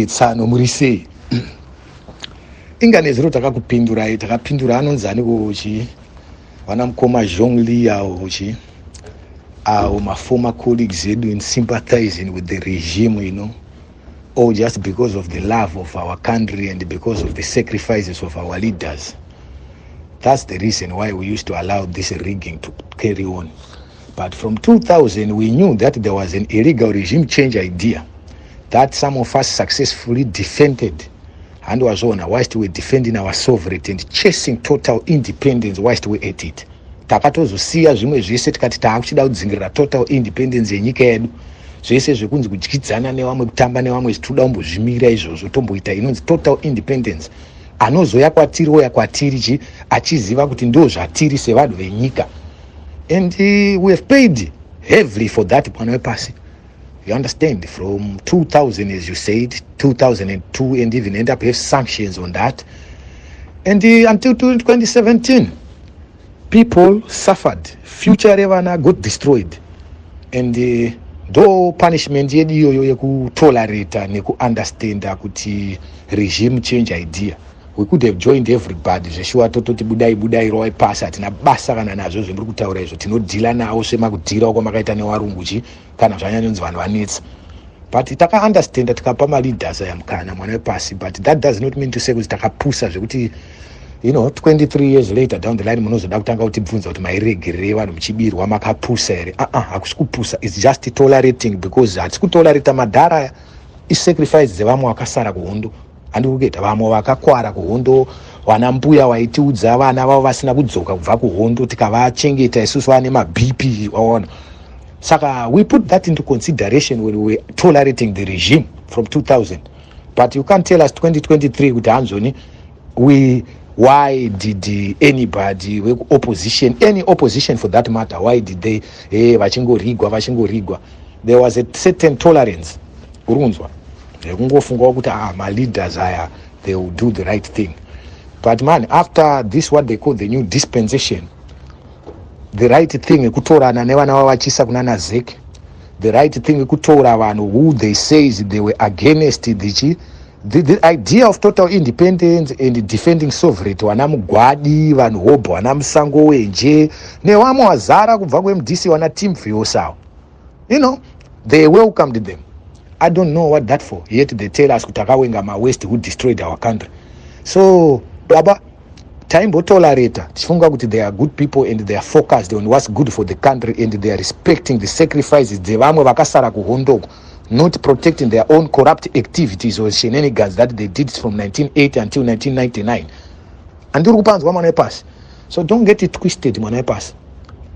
tsano murise ingane zero takapindura anonzani kuchi vana mukoma Zhongli uchi my former colleagues in sympathizing with the regime, or just because of the love of our country and because of the sacrifices of our leaders. That's the reason why we used to allow this rigging to carry on. But from 2000, we knew that there was an illegal regime change idea that some of us successfully defended, and was on whilst we were defending our sovereignty and chasing total independence whilst we at it. Takatozoziya zvimwe zvese tikati taakuchida kudzingirira total independence yenyika yedu, zvese zvekunzi kudyidzana nevamwe, kutamba nevamwe, zvitoda kumbozvimira izvozvo tomboita inonzi total independence. Anozoya kwatiri oya kwatiri achiziva kuti ndo zvatiri sevanhu venyika. And we have paid heavily for that pano wepasi. You understand? From 2000, as you said, 2002, and even end up have sanctions on that. And until 2017, people suffered. Future Revana got destroyed. And though punishment yeku tolerate neku understand kuti regime change idea, we could have joined everybody. Zveshuwa tototi budai roi pasa tina basa kana nazvo zvemuri kutaura izvo tinodhila nawo semakudhira uko makaita newarunguchi kana zvanyanyonzi vanhu vanetsa. But taka understand tikapa ma leaders ayamkana mwana wepasi, but that does not mean to say kuti takapusa zvekuti 23 years later down the line munozoda kutanga kuti bvunza kuti mairegerere vanhu muchibirwa makapusa here. Hakusi kupusa, it's just tolerating, because hatisi kutolerata madhara isacrifice dzevamwe vakasara kuhondo. Handi kugeta vamwe vakakwara kuhondo, vana mbuya vaitiudza vana vavo vasina kudzoka kubva kuhondo tikavachengeta isusu vane maBP waona. Saka we put that into consideration when we were tolerating the regime from 2000. But you can't tell us 2023 kuti hanzoni why did anybody with opposition, any opposition for that matter, why did they vachingorigwa? There was a certain tolerance. Urunzwa. My leaders they will do the right thing. But man, after this, what they call the new dispensation, the right thing kutora na nevana vavachisa kunana zeke, the right thing kutora vanhu who they say they were against the idea of total independence and defending sovereignty. Wana mugwadi vanhu hobho, wana musango wenje nevamwe wazara kubva kwemudisi wana team vyosawo, they welcomed them. I don't know what that for, yet they tell us kutakawenga ma west who destroyed our country. So baba time tolerate tifunga kuti they are good people and they are focused on what's good for the country and they are respecting the sacrifices dzevamwe vakasara kuhondoko, not protecting their own corrupt activities or shenanigans that they did from 1980 until 1999. And urupanzwa mwana pass. So don't get it twisted mwana pass.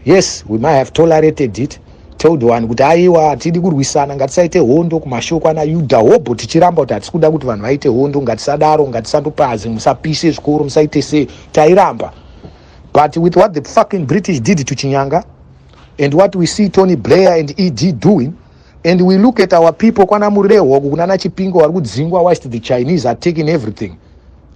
Yes, we might have tolerated it. Told one kuti aiwa tidi kurwisana ngatisaite hondo kumashoko ana Yuda hobho tichiramba kuti hatikuda kuti vanhu vaite hondo, ngatisadaro, ngatisandopazi, musapise zvikoro, musaite sei, tairamba. But with what the fucking British did to Chinyanga and what we see Tony Blair and ED doing, and we look at our people kwana murireho kunana chipingo vari kudzingwa whilst the Chinese are taking everything.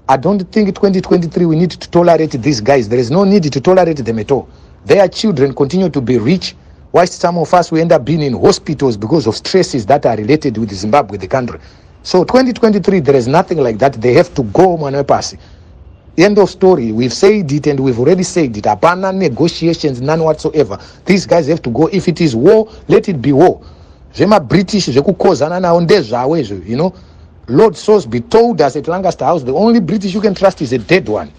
I don't think 2023 we need to tolerate these guys. There is no need to tolerate them at all. Their children continue to be rich, whilst some of us we end up being in hospitals because of stresses that are related with Zimbabwe, the country. So 2023, there is nothing like that. They have to go, Manapasi. End of story. We've said it and we've already said it. Abandon negotiations, none whatsoever. These guys have to go. If it is war, let it be war. Zema British, Lord Sosby told us at Lancaster House, the only British you can trust is a dead one.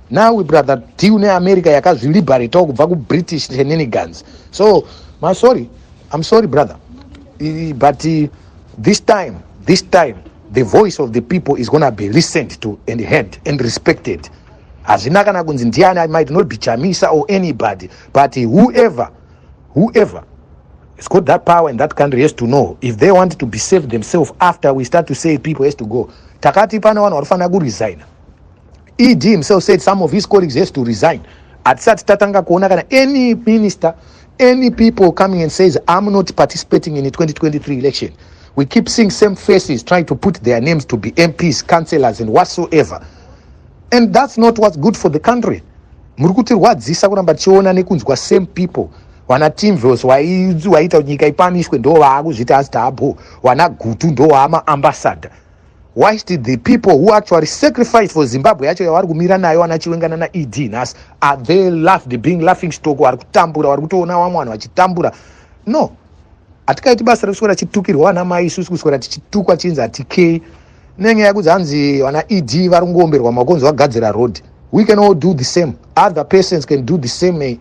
Now we brother, Tiune America, yakazi liberate talk British shenanigans. So, I'm sorry, brother. But this time, the voice of the people is gonna be listened to and heard and respected. As Inagana Gunzindiana might not be Chamisa or anybody, but whoever has got that power in that country has to know if they want to be saved themselves after we start to say people has to go. Takati Panawan or Fanagu resign. ED himself said some of his colleagues has to resign. At such Tatanga Konagana, any minister, any people coming and says, I'm not participating in the 2023 election. We keep seeing same faces trying to put their names to be MPs, councillors, and whatsoever. And that's not what's good for the country. Murukuti wadzisa kuramba chiona nekunzwa same people wana Timvos waita nyika ipanishwe ndo vaakuzvita as tabo, wana Gutu ndo vaama ambassador. Whilst the people who actually sacrificed for Zimbabwe yacho yavari kumira nayo vanachiwengana na-ED nhasi, are they being laughing stock, vari kutambura, vari kutoona vamwe vanhu vachitambura? No, hatikaiti basa rekuswera chitukirwa vana mai isusu kuswera tichitukwa chinzi hatikei nenyaya yekuti hanzi vana-ED vari kungoomberwa makonzo vagadzira road. We can all do the same. Other persons can do the same.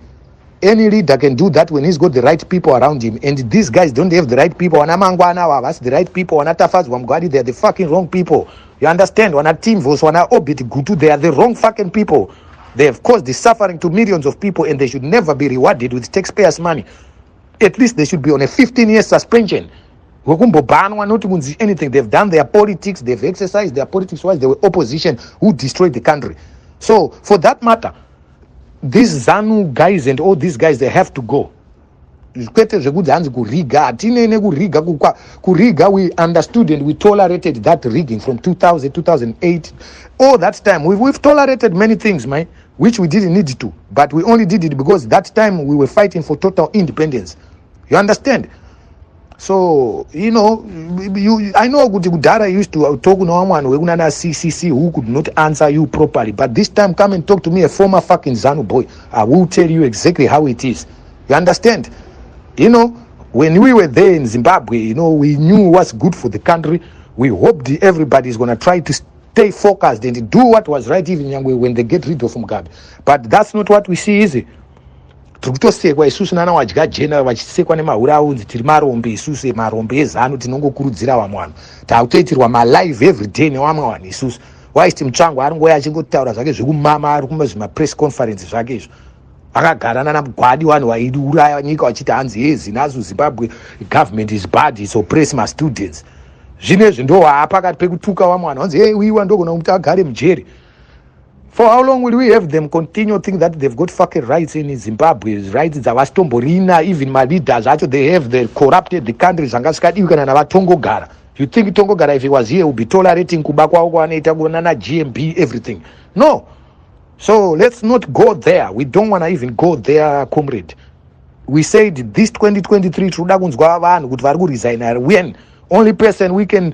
Any leader can do that when he's got the right people around him. And these guys don't have the right people. Wana Mangwana, that's the right people. Wana Tafaz, Wamgwadi, they're the fucking wrong people. You understand? Wana Timvos, Wana Obit, Gutu, they are the wrong fucking people. They have caused the suffering to millions of people, and they should never be rewarded with taxpayers' money. At least they should be on a 15-year suspension. Not anything. They've done their politics. They've exercised their politics while they were opposition who destroyed the country. So, for that matter, these ZANU guys and all these guys, they have to go. Kuriga, we understood and we tolerated that rigging from 2000, 2008. All that time, we've tolerated many things, man, which we didn't need to. But we only did it because that time we were fighting for total independence. You understand? So, I know Gudara used to talk to someone CCC who could not answer you properly. But this time, come and talk to me, a former fucking ZANU boy. I will tell you exactly how it is. You understand? When we were there in Zimbabwe, we knew what's good for the country. We hoped everybody's going to try to stay focused and do what was right even when they get rid of Mugabe. But that's not what we see, is it? Turikutosekwa isusu nana wadya general vachisekwa nemahura aunzi tiri marombe isusu marombe ezano tinongokurudzira vamwe vanhu takutoitirwa malive every day nevamwe vanhu isusu. Waiti Mutsvango ari ngoya achingotaura zvake zvekumama ari kumazvimapress conference zvake izvo akagarana namugwadi vanhu vaiuraya nyika vachiti hanzi hezi nazo Zimbabwe government is bad, it's oppress my students. Zvinezvi ndo haapakati pekutuka vamwe vanhu vanzi wiwa ndogona kuti agare mujeri. For how long will we have them continue think that they've got fucking rights in Zimbabwe? Rights dzavasitomborina, even my leaders acho they have corrupted the country zvangasvikadiwi na vatongogara. You think Tongogara, if he was here, would be tolerating kuba kwavo kwavanoita kunana GMB, everything? No. So let's not go there. We don't want to even go there, comrade. We said this 2023 toda kunzwa vanhu kuti vari kuresign. When only person we can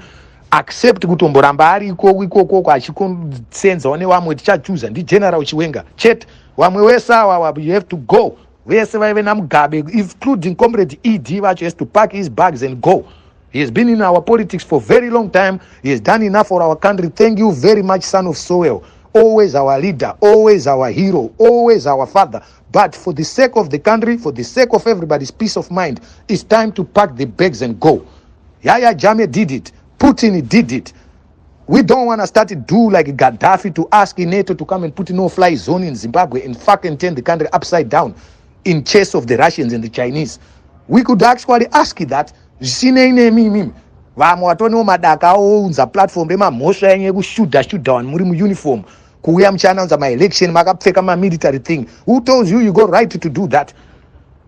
accept kutomboramba ari ikoko achikonsenzawo nevamwe tichachuza ndi General Chiwenga chete. Vamwe vese ava you have to go. Vese vaive naMugabe, including comrade ED vacho has to pack his bags and go. He has been in our politics for a very long time. He has done enough for our country. Thank you very much, son of soil. Always our leader, always our hero, always our father. But for the sake of the country, for the sake of everybody's peace of mind, it's time to pack the bags and go. Yahya Jammeh did it. Putin did it. We don't want to start to do like Gaddafi to ask NATO to come and put a no-fly zone in Zimbabwe and fucking turn the country upside down in chase of the Russians and the Chinese. We could actually ask that. Vamwe vatone madaka ounza platform remamhosva yenye kushuda vanhu muri muuniform kuuya muchiannounce maelection makapfeka mamilitary thing. Who tells you got right to do that?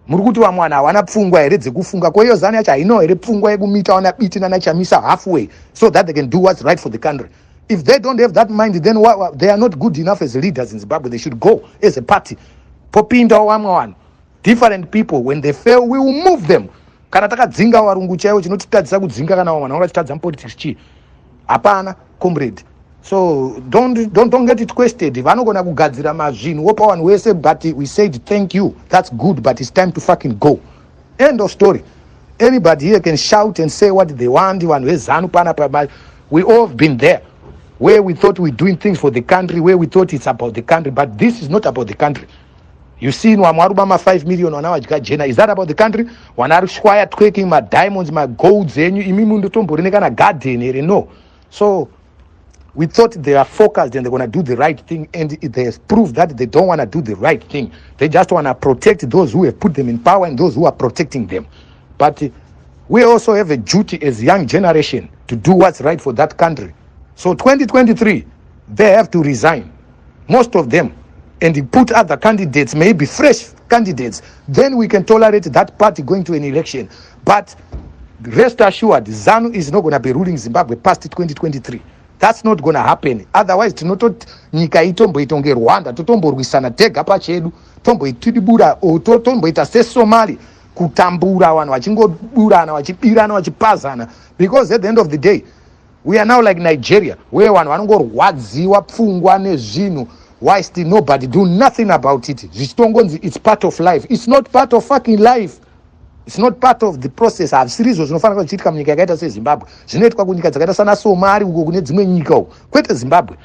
Muri kuti vamwe vanhu havana pfungwa here dzekufunga? Kwa hiyo zani yacho haino here pfungwa yekumita vana biti nanachamisa halfway so that they can do what's right for the country? If they don't have that mind, then they are not good enough as leaders in Zimbabwe. They should go as a party. Popindawo vamwe vanhu, different people, when they fail we will move them. Kana takadzinga varungu chaivo chinotitadzisa kudzinga kana vamwe vanhu vatitadza mupolitics chii? Hapana, comrade. So don't get it twisted. Vanogona kugadzira mazvinhu wopa vanhu vese, but we said thank you, that's good, but it's time to fucking go. End of story. Anybody here can shout and say what they want. Vanhu vezanu panapa, we all have been there where we thought we're doing things for the country, where we thought it's about the country, but this is not about the country. You see, Wamaruba 5 million on our Jena. Is that about the country? One are squire twerking my diamonds, my golds, and you imimundotombo garden. No. So we thought they are focused and they're going to do the right thing, and they have proved that they don't want to do the right thing. They just want to protect those who have put them in power and those who are protecting them. But we also have a duty as young generation to do what's right for that country. So 2023, they have to resign, most of them, and put other candidates, maybe fresh candidates. Then we can tolerate that party going to an election. But rest assured, ZANU is not going to be ruling Zimbabwe past 2023. That's not going to happen. Otherwise, nyika itomboitonge Rwanda, totomborwisana tega pachedu, tomboitibura, tomboita se Somali, kutambura vanhu vachingoburana, vachibirana, vachipazana. Because at the end of the day, we are now like Nigeria, where vanhu vanongorwadziwa pfungwa nezvinhu, whilst nobody do nothing about it. It's part of life. It's not part of fucking life. It's not part of the process. Hazvisizvo zvinofanira kuchiitika munyika yakaita seZimbabwe. Zvinoitwa kunyika dzakaita sana Somali uko kune dzimwe nyika uko, kwete Zimbabwe.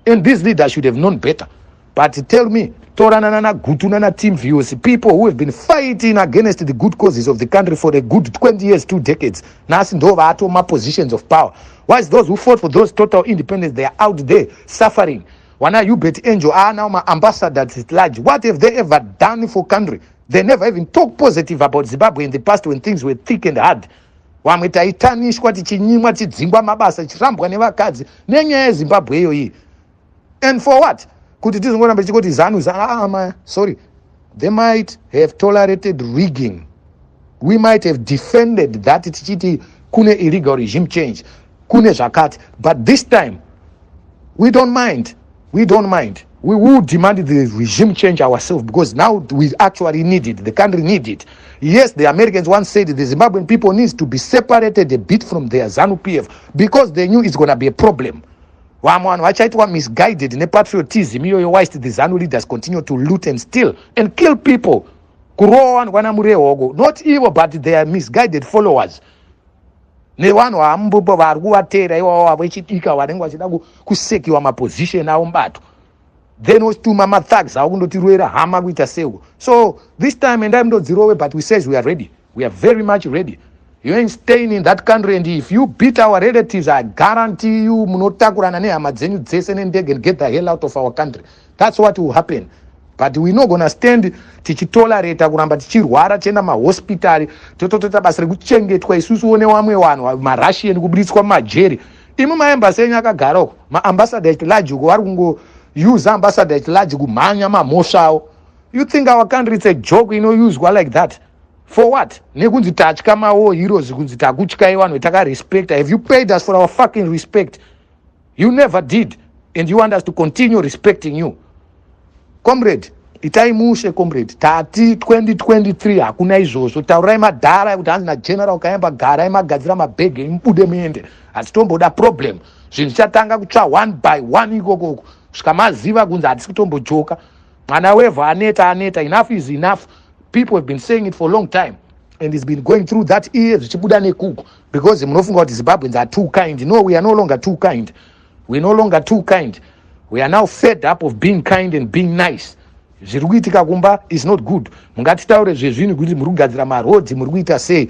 And these leaders should have known better. But tell me, Toranana Gutunana team views, people who have been fighting against the good causes of the country for a good 20 years, 2 decades, Nasindova Atoma positions of power. Whilst those who fought for those total independence, they are out there suffering. Wana you bet Angel are now my ambassadors at large. What have they ever done for country? They never even talk positive about Zimbabwe in the past when things were thick and hard. Wamwita itanishwa tichinyimwa tidzingwa mabasa chirambwa nevakadzi nenyaya yeZimbabwe iyo. And for what? Kuti tizongoramba tichikoti zanu sorry. They might have tolerated rigging. We might have defended that tichiti kune illegal regime change. Kune zakati. But this time, we don't mind. We don't mind. We will demand the regime change ourselves because now we actually need it. The country needs it. Yes, the Americans once said the Zimbabwean people needs to be separated a bit from their ZANU-PF because they knew it's going to be a problem. Wachaitwa misguided in patriotism. Whilst the ZANU leaders continue to loot and steal and kill people. Not evil, but they are misguided followers. Nevanhu vambupo vari kuvatera iwavo vachitika vanenge vachida kusekiwa maposition avo mbato. Then ostuma mathags akundotirwera hama kuita seko. So this time and I'm not zero, but we says we are ready. We are very much ready. You ain't staying in that country, and if you beat our relatives, I guarantee you munotakurana nehama dzenyu dzese nendege and get the hell out of our country. That's what will happen. But we're not gonna stand tichitolerate kuramba tichirwara tienda mahospitari totoita basa rekuchengetwa isusu one vamwe vanhu maRussian kubuditswa mumajeri. Imi maembasi enyu akagara uko, maambassador at large uko vari kungo use ambassador at large kumhanya mamhosva avo. You think our country is a joke inouswa like that? For what? Nekunzi tatya mawo heroes kunzi takutyai vanhu takarespect. Have you paid us for our fucking respect? You never did. And you want us to continue respecting you. Comrade, itaimushe comrade. Tati 2023 hakuna izvozvo. Taurai madhara kuti hanzi nageneral kaemba garai magadzira mabhege imubude muende. Hatitomboda problem. Zvinhu zvichatanga kutsva one by one ikoko. Zvikamaziva kunzi hatisi kutombojoka. Mwana wevhu aneta. Enough is enough. People have been saying it for a long time. And it's been going through that ear zvichibuda nekuku. Because munofunga kuti Zimbabweans are too kind. No, we are no longer too kind. We're no longer too kind. We are now fed up of being kind and being nice. Zviri kuitika kumba is not good. Mungatitaure zvezvinhu kuti muri kugadzira maroads, muri kuita sei.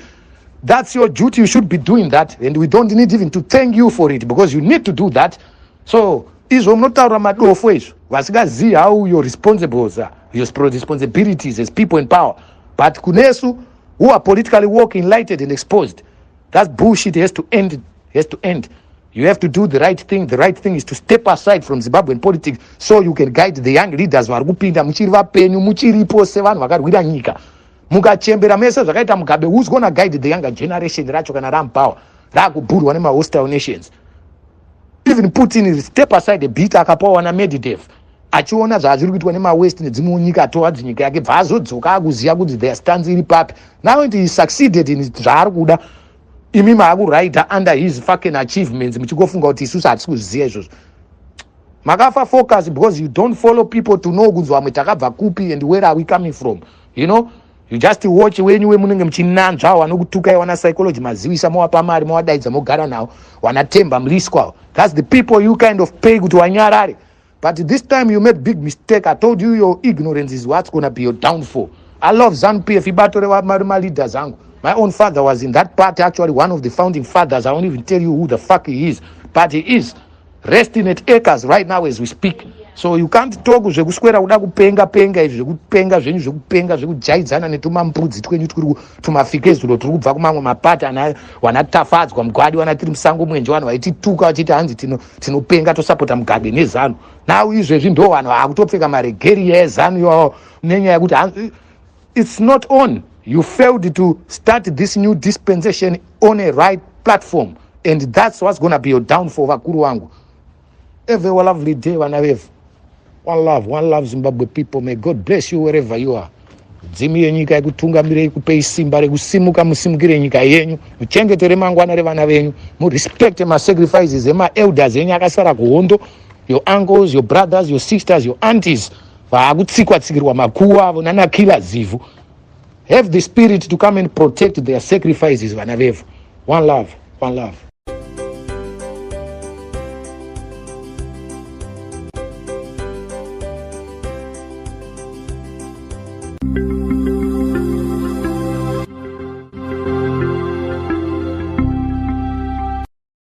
That's your duty. You should be doing that. And we don't need even to thank you for it because you need to do that. So, izvo munotaura madofo izvo. Vasingazivi how your responsibilities are, your responsibilities as people in power. But kunesu, who are politically woke, enlightened and exposed, that bullshit has to end. It has to end. You have to do the right thing. The right thing is to step aside from Zimbabwean politics so you can guide the young leaders vari kupinda muchiri vapenyu muchiripo sevanhu vakarwira nyika. Mukachembera mese zvakaita Mugabe, who's going to guide the younger generation racho kana ramupower raakubhurwa nemahostile nations. Even Putin is step aside a bit akapawa naMedvedev achiona zvazviri kuitwa nemawest nedzimwe nyika atowadzi nyika yake bva azodzoka akuziva kuti their stance iri papi. Now he succeeded in zvaari kuda. Imi maakuraita under his fucking achievements muchingofunga kuti isusu hatisi kuziva izvozvo. Makafa focus because you don't follow people to know kunzi vamwe takabva kupi and where are we coming from. You know, you just watch wenyu wemunenge muchinanzva vanokutukai wana psychology mazivisa mowapa mari mowadaidza mogara nawo wanatemba muliswa. That's the people you kind of pay kuti wanyarare. But this time you made big mistake. I told you your ignorance is what's going to be your downfall. I love ZANU-PF ibatore my leaders angu. My own father was in that party, actually one of the founding fathers. I won't even tell you who the fuck he is. But he is resting at acres right now as we speak. So you can't talk zvekuswera kuda kupenga izvi zvekupenga zvenyu zvekupenga zvekujaidzana netumambudzi twenyu tumafika ezuro turi kubva kumamwe mapata wanatafadzwa mugwadi wana tiri musango mwenje vanhu vaitituka vachiti hanzi tinopenga tosapota Mugabe nezanu. Now izvezvi ndo vanhu vakutopfeka maregeria ezanu iwawo nenyaya yekuti it's not on. You failed to start this new dispensation on a right platform. And that's what's going to be your downfall, vakuru wangu. Have a lovely day, wanavevu. One love Zimbabwe people. May God bless you wherever you are. Dzimi nyika ikutungamirei kupei simba rekusimuka musimukire nyika yenyu, muchengetere mangwana revana venyu, mu respect ma sacrifices ema elders enyu akasara kuhondo, your uncles, your brothers, your sisters, your aunties, vaakutsikwa tsikirwa makuwa avo nana kila zivu. Have the spirit to come and protect their sacrifices, vana vevu. One love.